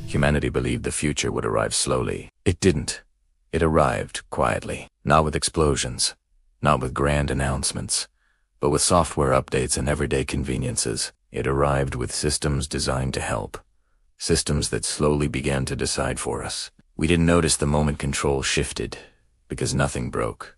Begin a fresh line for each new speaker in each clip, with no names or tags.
Humanity believed the future would arrive slowly. It didn't. It arrived quietly, not with explosions, not with grand announcements, but with software updates and everyday conveniences. It arrived with systems designed to help, systems that slowly began to decide for us. We didn't notice the moment control shifted, because nothing broke.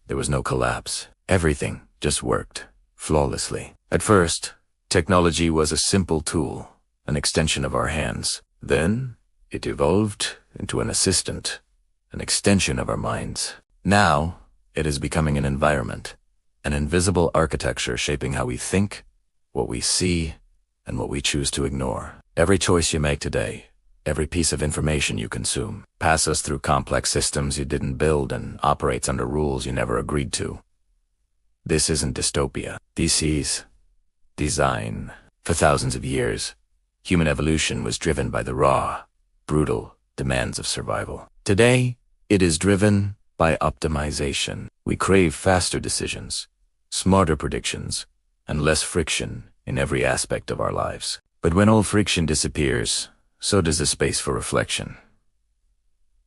There was no collapse. Everything just worked flawlessly. At first, technology was a simple tool, an extension of our hands. Then, it evolved into an assistant, an extension of our minds. Now, it is becoming an environment, an invisible architecture shaping how we think, what we see, and what we choose to ignore. Every choice you make today, every piece of information you consume, passes through complex systems you didn't build and operates under rules you never agreed to. This isn't dystopia. This is design. For thousands of years, human evolution was driven by the raw, brutal demands of survival. Today, it is driven by optimization. We crave faster decisions, smarter predictions, and less friction in every aspect of our lives. But when all friction disappears, so does the space for reflection.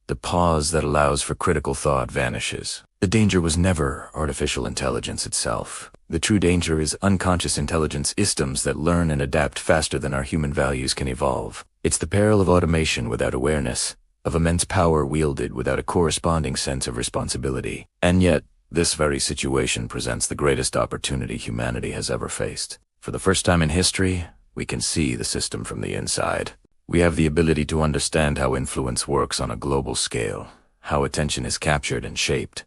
The pause that allows for critical thought vanishes. The danger was never artificial intelligence itself. The true danger is unconscious intelligence systems that learn and adapt faster than our human values can evolve. It's the peril of automation without awareness, of immense power wielded without a corresponding sense of responsibility. And yet, this very situation presents the greatest opportunity humanity has ever faced. For the first time in history, we can see the system from the inside. We have the ability to understand how influence works on a global scale, how attention is captured and shaped,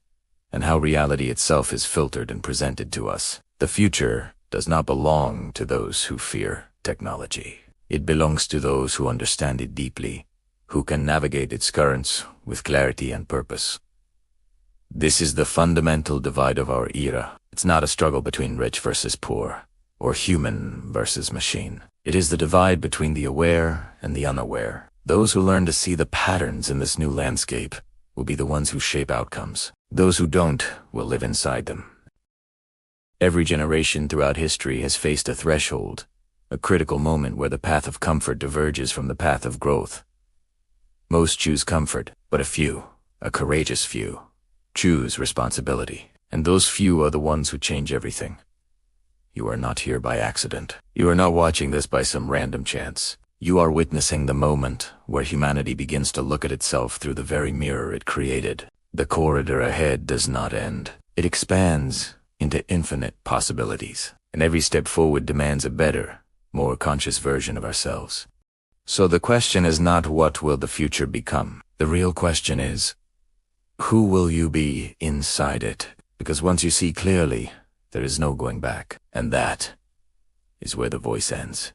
and how reality itself is filtered and presented to us. The future does not belong to those who fear technology. It belongs to those who understand it deeply, who can navigate its currents with clarity and purpose. This is the fundamental divide of our era. It's not a struggle between rich versus poor, or human versus machine. It is the divide between the aware and the unaware. Those who learn to see the patterns in this new landscape will be the ones who shape outcomes. Those who don't will live inside them. Every generation throughout history has faced a threshold, a critical moment where the path of comfort diverges from the path of growth. Most choose comfort, but a few, a courageous few, choose responsibility. And those few are the ones who change everything. You are not here by accident. You are not watching this by some random chance. You are witnessing the moment where humanity begins to look at itself through the very mirror it created. The corridor ahead does not end. It expands into infinite possibilities, and every step forward demands a better, more conscious version of ourselves. So the question is not what will the future become. The real question is, who will you be inside it? Because once you see clearly, there is no going back. And that is where the voice ends.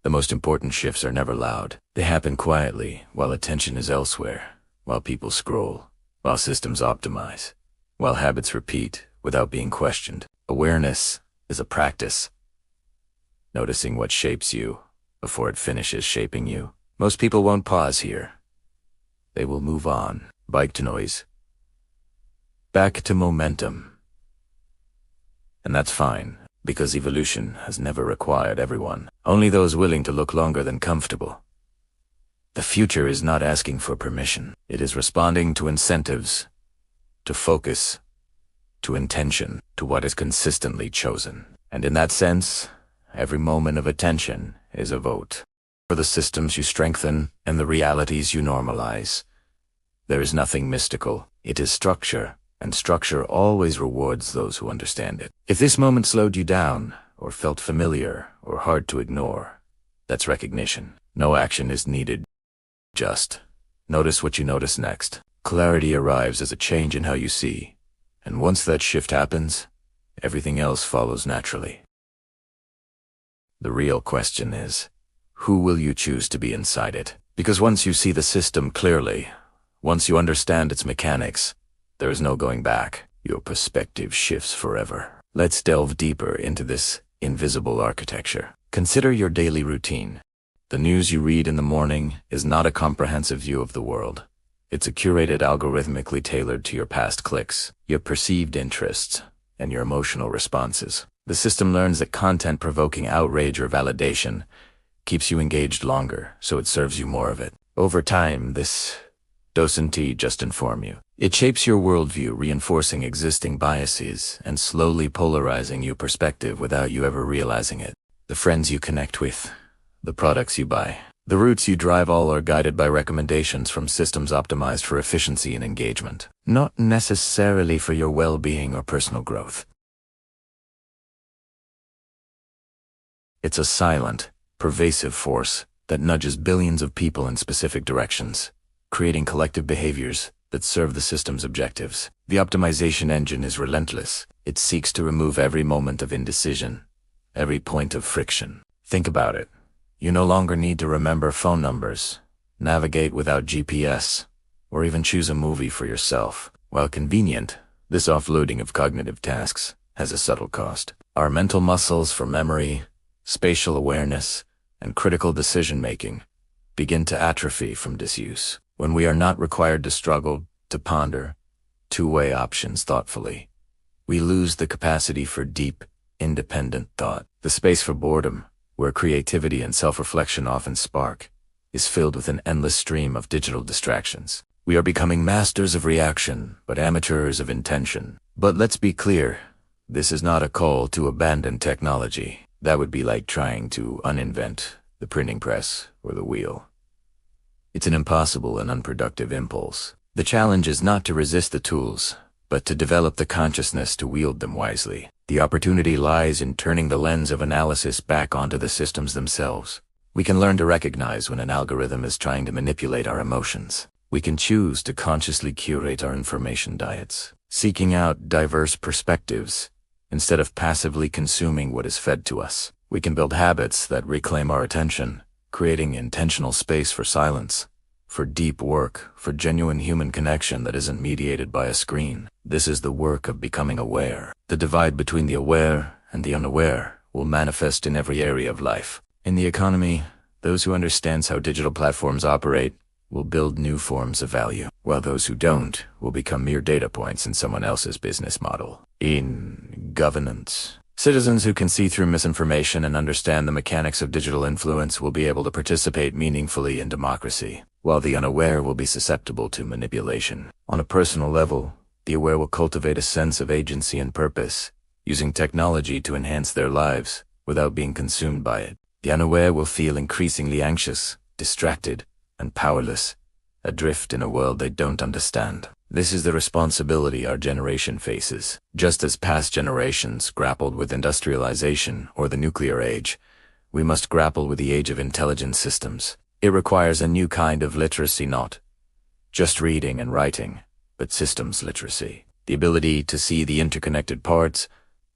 The most important shifts are never loud. They happen quietly while attention is elsewhere, while people scroll, while systems optimize, while habits repeat without being questioned. Awareness is a practice. Noticing what shapes you before it finishes shaping you. Most people won't pause here. They will move on. Bike to noise. Back to momentum. And that's fine, because evolution has never required everyone. Only those willing to look longer than comfortable. The future is not asking for permission. It is responding to incentives, to focus, to intention, to what is consistently chosen. And in that sense, every moment of attention is a vote. For the systems you strengthen and the realities you normalize. There is nothing mystical. It is structure. And structure always rewards those who understand it. If this moment slowed you down, or felt familiar, or hard to ignore, that's recognition. No action is needed. Just notice what you notice next. Clarity arrives as a change in how you see, and once that shift happens, everything else follows naturally. The real question is, who will you choose to be inside it? Because once you see the system clearly, once you understand its mechanics, there is no going back. Your perspective shifts forever. Let's delve deeper into this invisible architecture. Consider your daily routine. The news you read in the morning is not a comprehensive view of the world. It's a curated algorithmically tailored to your past clicks, your perceived interests, and your emotional responses. The system learns that content provoking outrage or validation keeps you engaged longer, so it serves you more of it. Over time, this doesn't just inform you. It shapes your worldview, reinforcing existing biases and slowly polarizing your perspective without you ever realizing it. The friends you connect with, the products you buy, the routes you drive, all are guided by recommendations from systems optimized for efficiency and engagement, not necessarily for your well-being or personal growth. It's a silent, pervasive force that nudges billions of people in specific directions, creating collective behaviors that serve the system's objectives. The optimization engine is relentless. It seeks to remove every moment of indecision, every point of friction. Think about it. You no longer need to remember phone numbers, navigate without GPS, or even choose a movie for yourself. While convenient, this offloading of cognitive tasks has a subtle cost. Our mental muscles for memory, spatial awareness, and critical decision-making begin to atrophy from disuse. When we are not required to struggle, to ponder two-way options thoughtfully, we lose the capacity for deep, independent thought. The space for boredom, where creativity and self-reflection often spark, is filled with an endless stream of digital distractions. We are becoming masters of reaction, but amateurs of intention. But let's be clear, this is not a call to abandon technology. That would be like trying to uninvent the printing press or the wheel. It's an impossible and unproductive impulse. The challenge is not to resist the tools, but to develop the consciousness to wield them wisely. The opportunity lies in turning the lens of analysis back onto the systems themselves. We can learn to recognize when an algorithm is trying to manipulate our emotions. We can choose to consciously curate our information diets, seeking out diverse perspectives instead of passively consuming what is fed to us. We can build habits that reclaim our attention, creating intentional space for silence, for deep work, for genuine human connection that isn't mediated by a screen. This is the work of becoming aware. The divide between the aware and the unaware will manifest in every area of life. In the economy, those who understand how digital platforms operate will build new forms of value, while those who don't will become mere data points in someone else's business model. In governance, citizens who can see through misinformation and understand the mechanics of digital influence will be able to participate meaningfully in democracy, while the unaware will be susceptible to manipulation. On a personal level, the aware will cultivate a sense of agency and purpose, using technology to enhance their lives without being consumed by it. The unaware will feel increasingly anxious, distracted, and powerless, adrift in a world they don't understand. This is the responsibility our generation faces. Just as past generations grappled with industrialization or the nuclear age, we must grapple with the age of intelligent systems. It requires a new kind of literacy, not just reading and writing, but systems literacy. The ability to see the interconnected parts,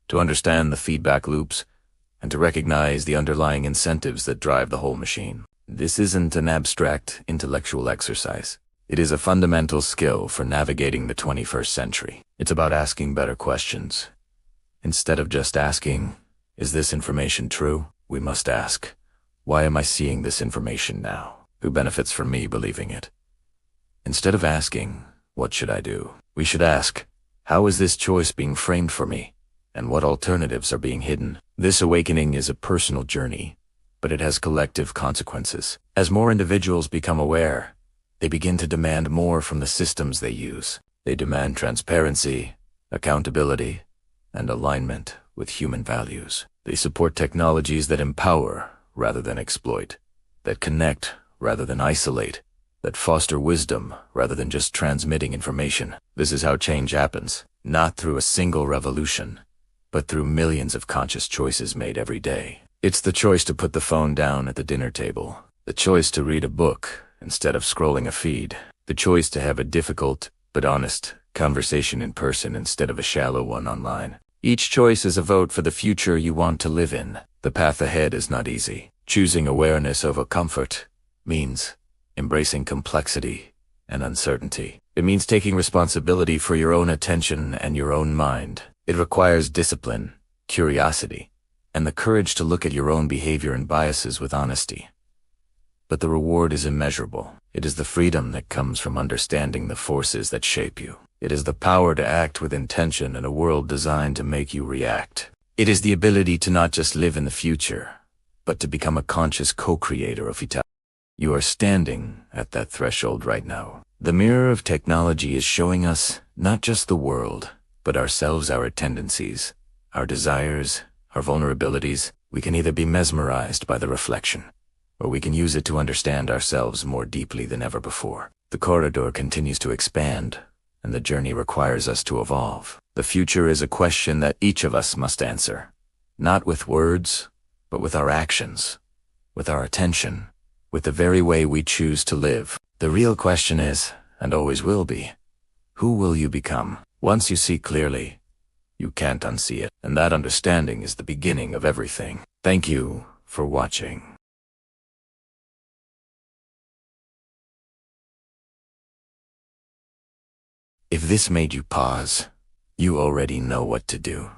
to understand the feedback loops, and to recognize the underlying incentives that drive the whole machine. This isn't an abstract intellectual exercise. It is a fundamental skill for navigating the 21st century. It's about asking better questions. Instead of just asking, is this information true? We must ask, why am I seeing this information now? Who benefits from me believing it? Instead of asking, what should I do? We should ask, how is this choice being framed for me? And what alternatives are being hidden? This awakening is a personal journey, but it has collective consequences. As more individuals become aware, they begin to demand more from the systems they use. They demand transparency, accountability, and alignment with human values. They support technologies that empower rather than exploit, that connect rather than isolate, that foster wisdom rather than just transmitting information. This is how change happens, not through a single revolution, but through millions of conscious choices made every day. It's the choice to put the phone down at the dinner table, the choice to read a book instead of scrolling a feed, the choice to have a difficult but honest conversation in person instead of a shallow one online. Each choice is a vote for the future you want to live in. The path ahead is not easy. Choosing awareness over comfort means embracing complexity and uncertainty. It means taking responsibility for your own attention and your own mind. It requires discipline, curiosity, and the courage to look at your own behavior and biases with honesty. But the reward is immeasurable. It is the freedom that comes from understanding the forces that shape you. It is the power to act with intention in a world designed to make you react. It is the ability to not just live in the future, but to become a conscious co-creator of vitality. You are standing at that threshold right now. The mirror of technology is showing us not just the world, but ourselves, our tendencies, our desires, our vulnerabilities. We can either be mesmerized by the reflection, or we can use it to understand ourselves more deeply than ever before. The corridor continues to expand, and the journey requires us to evolve. The future is a question that each of us must answer, not with words, but with our actions, with our attention, with the very way we choose to live. The real question is, and always will be, who will you become? Once you see clearly, you can't unsee it, and that understanding is the beginning of everything. Thank you for watching. If this made you pause, you already know what to do.